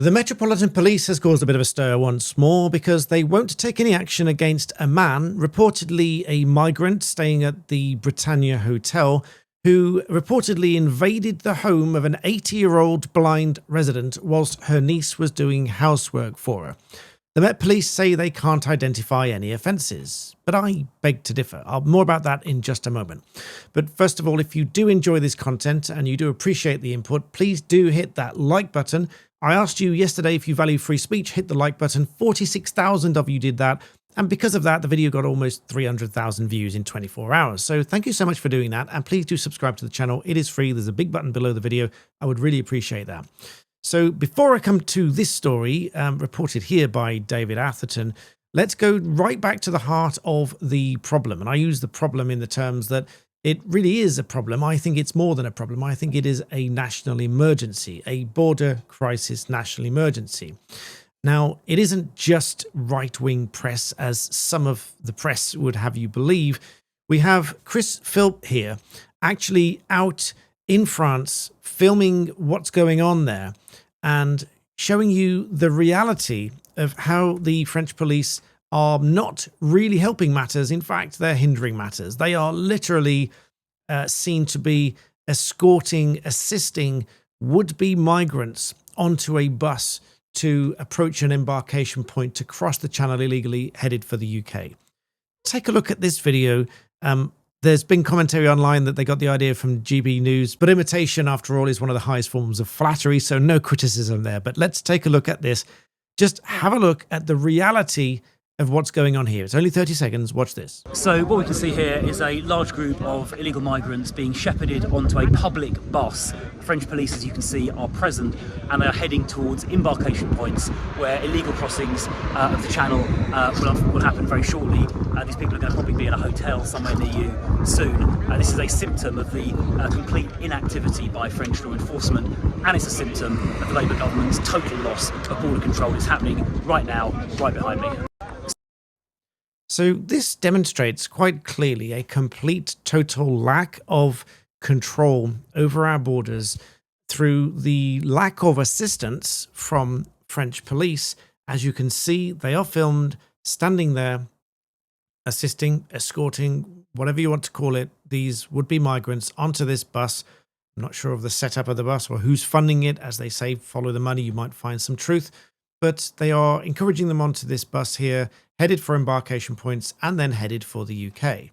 The Metropolitan Police has caused a bit of a stir once more because they won't take any action against a man, reportedly a migrant staying at the Britannia Hotel, who reportedly invaded the home of an 80-year-old blind resident whilst her niece was doing housework for her. The Met Police say they can't identify any offences, but I beg to differ. More about that in just a moment. But first of all, if you do enjoy this content and you do appreciate the input, please do hit that like button. I asked you yesterday if you value free speech, hit the like button. 46,000 of you did that. And because of that, the video got almost 300,000 views in 24 hours. So thank you so much for doing that. And please do subscribe to the channel. It is free. There's a big button below the video. I would really appreciate that. So before I come to this story, reported here by David Atherton, let's go right back to the heart of the problem. And I use the problem in the terms that it really is a problem. I think it's more than a problem. I think it is a national emergency, a border crisis national emergency. Now, it isn't just right-wing press, as some of the press would have you believe. We have Chris Philp here, actually out in France, filming what's going on there and showing you the reality of how the French police are not really helping matters. In fact, they're hindering matters. They are literally seen to be escorting, assisting would-be migrants onto a bus to approach an embarkation point to cross the channel illegally, headed for the UK. Take a look at this video. There's been commentary online that they got the idea from GB News, but imitation, after all, is one of the highest forms of flattery, so no criticism there. But let's take a look at this. Just have a look at the reality of what's going on here. It's only 30 seconds. Watch this. So what we can see here is a large group of illegal migrants being shepherded onto a public bus. French police, as you can see, are present and they are heading towards embarkation points where illegal crossings of the channel will happen very shortly. These people are going to probably be in a hotel somewhere near you soon. This is a symptom of the complete inactivity by French law enforcement, and it's a symptom of the Labour government's total loss of border control. It's happening right now, right behind me. So this demonstrates quite clearly a complete, total lack of control over our borders through the lack of assistance from French police. As you can see, they are filmed standing there, assisting, escorting, whatever you want to call it, these would-be migrants onto this bus. I'm not sure of the setup of the bus or who's funding it. As they say, follow the money, you might find some truth. But they are encouraging them onto this bus here, headed for embarkation points and then headed for the UK.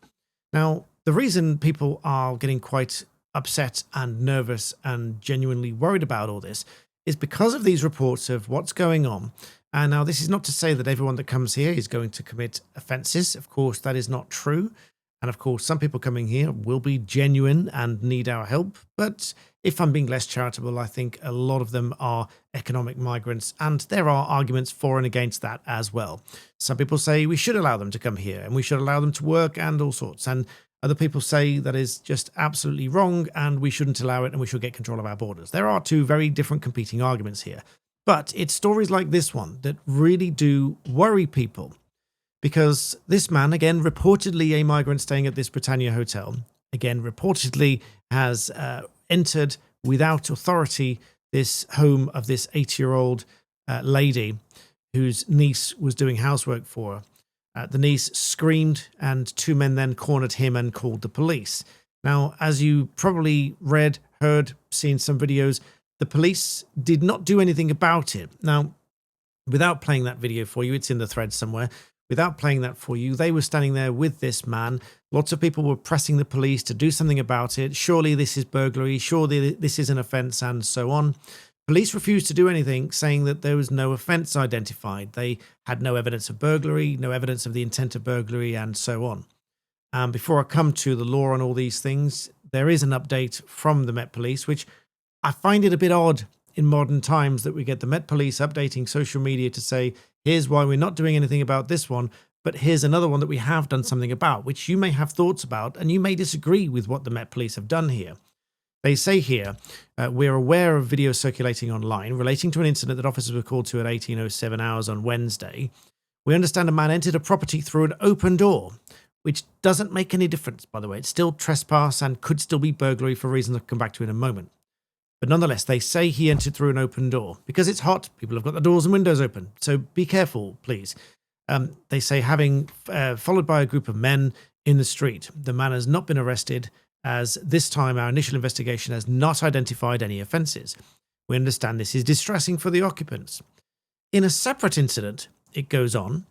Now, the reason people are getting quite upset and nervous and genuinely worried about all this is because of these reports of what's going on. And now this is not to say that everyone that comes here is going to commit offences. Of course, that is not true. And of course, some people coming here will be genuine and need our help. But if I'm being less charitable, I think a lot of them are economic migrants, and there are arguments for and against that as well. Some people say we should allow them to come here and we should allow them to work and all sorts. And other people say that is just absolutely wrong and we shouldn't allow it and we should get control of our borders. There are two very different competing arguments here. But it's stories like this one that really do worry people. Because this man, again, reportedly a migrant staying at this Britannia Hotel, again, reportedly has entered without authority this home of this 80-year-old lady whose niece was doing housework for her. The niece screamed and two men then cornered him and called the police. Now, as you probably read, heard, seen some videos, the police did not do anything about it. Now, without playing that video for you, it's in the thread somewhere. Without playing that for you, they were standing there with this man. Lots of people were pressing the police to do something about it. Surely this is burglary. Surely this is an offence, and so on. Police refused to do anything, saying that there was no offence identified. They had no evidence of burglary, no evidence of the intent of burglary, and so on. Before I come to the law on all these things, there is an update from the Met Police, which I find it a bit odd in modern times that we get the Met Police updating social media to say, here's why we're not doing anything about this one, but here's another one that we have done something about, which you may have thoughts about, and you may disagree with what the Met Police have done here. They say here, we're aware of video circulating online relating to an incident that officers were called to at 18:07 hours on Wednesday. We understand a man entered a property through an open door, which doesn't make any difference, by the way. It's still trespass and could still be burglary for reasons I'll come back to in a moment. But nonetheless, they say he entered through an open door because it's hot. People have got the doors and windows open. So be careful, please. They say having followed by a group of men in the street. The man has not been arrested, as this time our initial investigation has not identified any offences. We understand this is distressing for the occupants. In a separate incident, it goes on.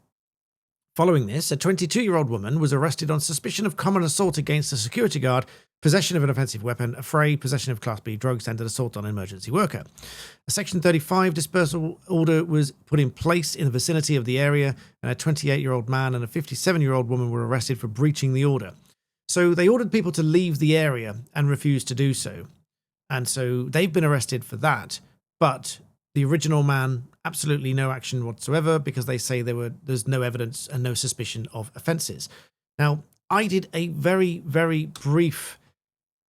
Following this, a 22-year-old woman was arrested on suspicion of common assault against a security guard, possession of an offensive weapon, affray, possession of Class B drugs, and an assault on an emergency worker. A Section 35 dispersal order was put in place in the vicinity of the area, and a 28-year-old man and a 57-year-old woman were arrested for breaching the order. So they ordered people to leave the area and refused to do so. And so they've been arrested for that. But the original man, absolutely no action whatsoever, because they say there's no evidence and no suspicion of offences. Now, I did a very, very brief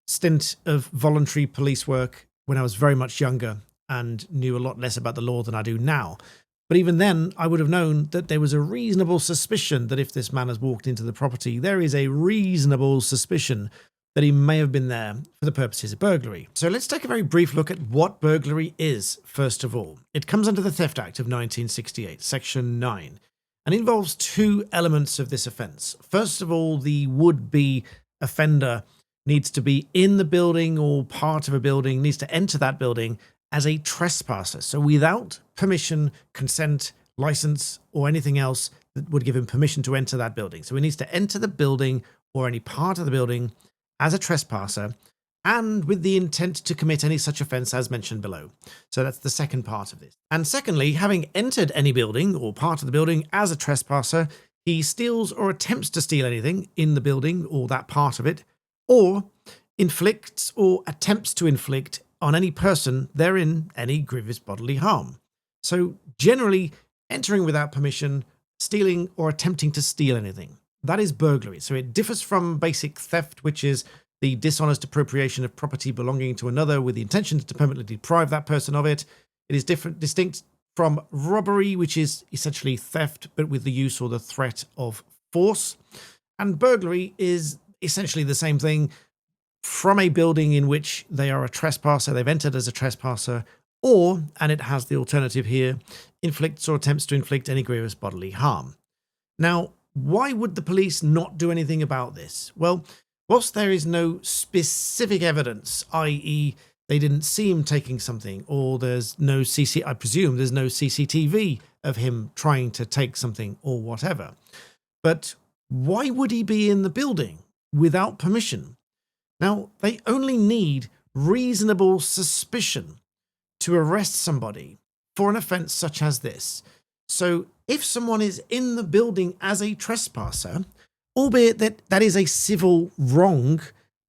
stint of voluntary police work when I was very much younger and knew a lot less about the law than I do now. But even then, I would have known that there was a reasonable suspicion that if this man has walked into the property, there is a reasonable suspicion that he may have been there for the purposes of burglary. So let's take a very brief look at what burglary is, first of all. It comes under the Theft Act of 1968, Section 9, and involves two elements of this offence. First of all, the would-be offender needs to be in the building or part of a building, needs to enter that building as a trespasser. So without permission, consent, license, or anything else that would give him permission to enter that building. So he needs to enter the building or any part of the building as a trespasser and with the intent to commit any such offence as mentioned below. So that's the second part of this. And secondly, having entered any building or part of the building as a trespasser, he steals or attempts to steal anything in the building or that part of it, or inflicts or attempts to inflict on any person therein any grievous bodily harm. So generally, entering without permission, stealing or attempting to steal anything. That is burglary. So it differs from basic theft, which is the dishonest appropriation of property belonging to another with the intention to permanently deprive that person of it. It is distinct from robbery, which is essentially theft, but with the use or the threat of force. And burglary is essentially the same thing from a building in which they are a trespasser, they've entered as a trespasser, or, and it has the alternative here, inflicts or attempts to inflict any grievous bodily harm. Now, why would the police not do anything about this? Well, whilst there is no specific evidence, i.e. they didn't see him taking something, or I presume there's no CCTV of him trying to take something or whatever. But why would he be in the building without permission? Now, they only need reasonable suspicion to arrest somebody for an offence such as this. So if someone is in the building as a trespasser, albeit that is a civil wrong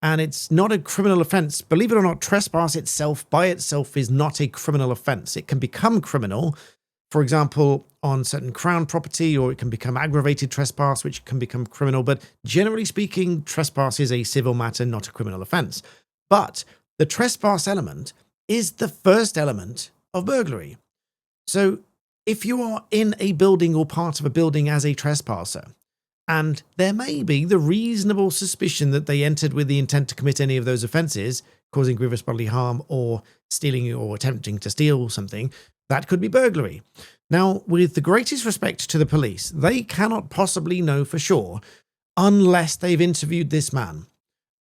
and it's not a criminal offence, believe it or not, trespass itself by itself is not a criminal offence. It can become criminal, for example, on certain Crown property, or it can become aggravated trespass, which can become criminal. But generally speaking, trespass is a civil matter, not a criminal offence. But the trespass element is the first element of burglary. So if you are in a building or part of a building as a trespasser, and there may be the reasonable suspicion that they entered with the intent to commit any of those offences, causing grievous bodily harm or stealing or attempting to steal something, that could be burglary. Now, with the greatest respect to the police, they cannot possibly know for sure unless they've interviewed this man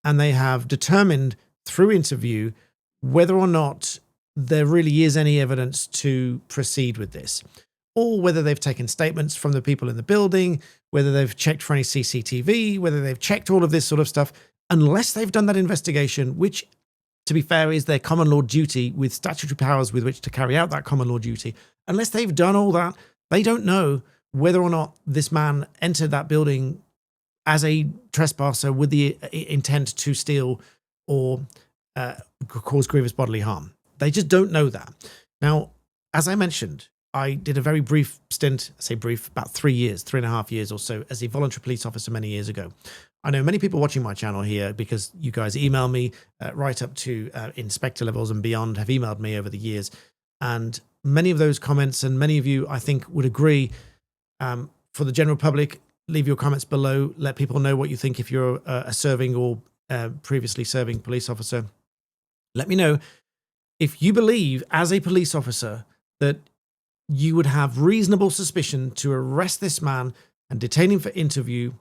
and they have determined through interview whether or not there really is any evidence to proceed with this, or whether they've taken statements from the people in the building, whether they've checked for any CCTV, whether they've checked all of this sort of stuff. Unless they've done that investigation, which, to be fair, is their common law duty with statutory powers with which to carry out that common law duty, unless they've done all that, they don't know whether or not this man entered that building as a trespasser with the intent to steal or cause grievous bodily harm. They just don't know that. Now, as I mentioned, I did a very brief stint, I say brief, about 3.5 years or so, as a voluntary police officer many years ago. I know many people watching my channel here, because you guys email me right up to inspector levels and beyond, have emailed me over the years. And many of those comments, and many of you, I think, would agree. For the general public, leave your comments below. Let people know what you think if you're a serving or previously serving police officer. Let me know. If you believe as a police officer that you would have reasonable suspicion to arrest this man and detain him for interview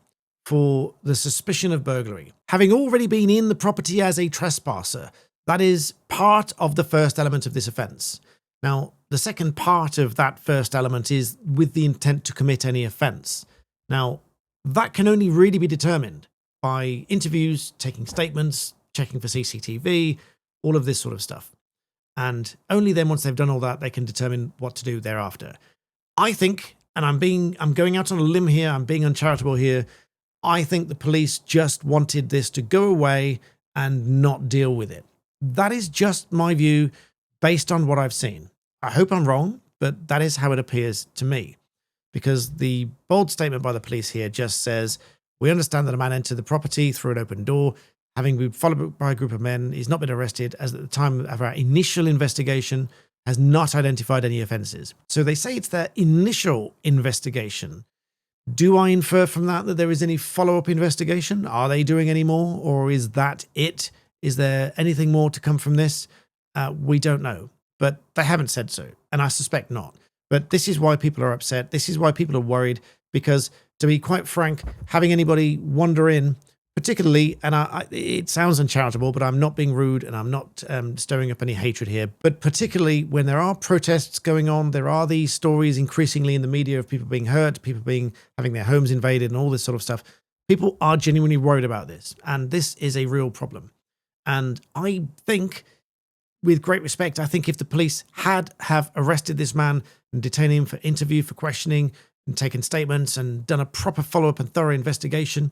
for the suspicion of burglary, having already been in the property as a trespasser, that is part of the first element of this offence. Now, the second part of that first element is with the intent to commit any offence. Now, that can only really be determined by interviews, taking statements, checking for CCTV, all of this sort of stuff. And only then, once they've done all that, they can determine what to do thereafter. I think, and I'm going out on a limb here, I'm being uncharitable here, I think the police just wanted this to go away and not deal with it. That is just my view based on what I've seen. I hope I'm wrong, but that is how it appears to me. Because the bold statement by the police here just says, we understand that a man entered the property through an open door, having been followed by a group of men. He's not been arrested, as at the time of our initial investigation has not identified any offences. So they say it's their initial investigation. Do I infer from that that there is any follow-up investigation? Are they doing any more? Or is that it? Is there anything more to come from this? We don't know. But they haven't said so, and I suspect not. But this is why people are upset. This is why people are worried, because, to be quite frank, having anybody wander in, particularly, and it sounds uncharitable, but I'm not being rude and I'm not stirring up any hatred here, but particularly when there are protests going on, there are these stories increasingly in the media of people being hurt, people having their homes invaded and all this sort of stuff. People are genuinely worried about this, and this is a real problem. And I think, with great respect, I think if the police have arrested this man and detained him for interview, for questioning, and taken statements and done a proper follow-up and thorough investigation,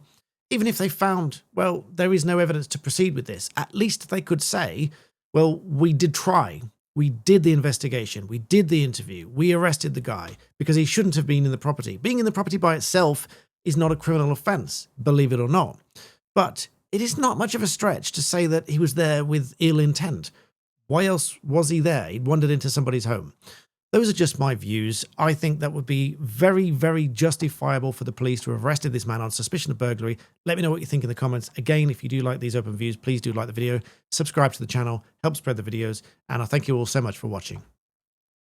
even if they found, well, there is no evidence to proceed with this, at least they could say, well, we did try. We did the investigation. We did the interview. We arrested the guy because he shouldn't have been in the property. Being in the property by itself is not a criminal offence, believe it or not. But it is not much of a stretch to say that he was there with ill intent. Why else was he there? He'd wandered into somebody's home. Those are just my views. I think that would be very, very justifiable for the police to have arrested this man on suspicion of burglary. Let me know what you think in the comments. Again, if you do like these open views, please do like the video, subscribe to the channel, help spread the videos, and I thank you all so much for watching.